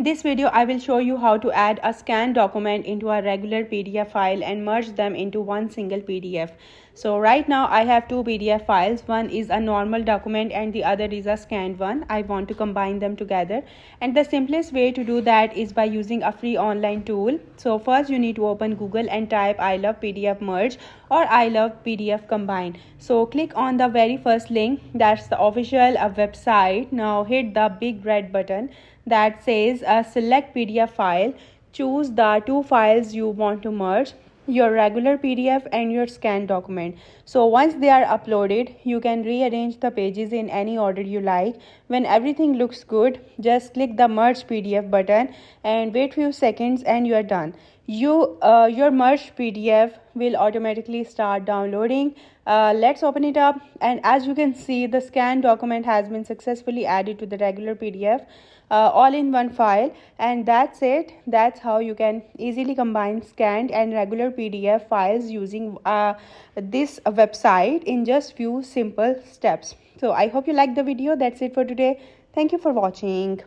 This video I will show you how to add a scanned document into a regular PDF file and merge them into one single PDF. So right now I have two PDF files. One is a normal document and the other is a scanned one. I want to combine them together, and the simplest way to do that is by using a free online tool. So first you need to open Google and type I love PDF merge or I love PDF combine. So click on the very first link, that's the official website. Now hit the big red button that says select PDF file. Choose the two files you want to merge, your regular PDF and your scanned document. So once they are uploaded, you can rearrange the pages in any order you like. When everything looks good, just click the merge PDF button and wait few seconds and you are done. Your merged PDF will automatically start downloading. Let's open it up, and as you can see, the scanned document has been successfully added to the regular PDF, all in one file. And that's it. That's how you can easily combine scanned and regular PDF files using this website in just few simple steps. So I hope you liked the video. That's it for today. Thank you for watching.